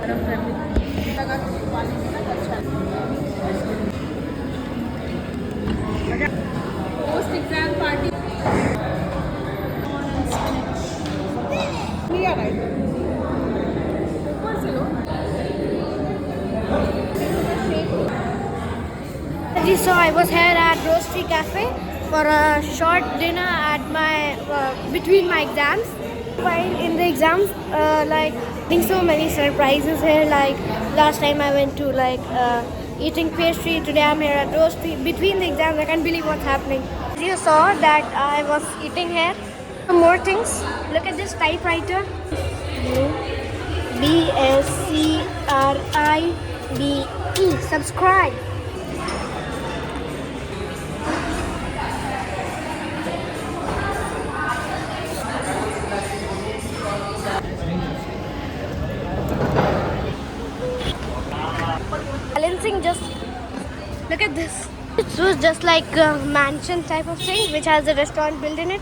Post exam party. Clear, right? ऊपर से लो. So I was here at Roastry Cafe for a short dinner at my between my exams. While in the exams, like getting so many surprises here. Like last time I went to eating pastry. Today I'm here at Roastry. Between the exams, I can't believe what's happening. As you saw that I was eating here. Some more things. Look at this typewriter. BSCRIBE. Subscribe. Balancing, just look at this. It was just like a mansion type of thing which has a restaurant built in it.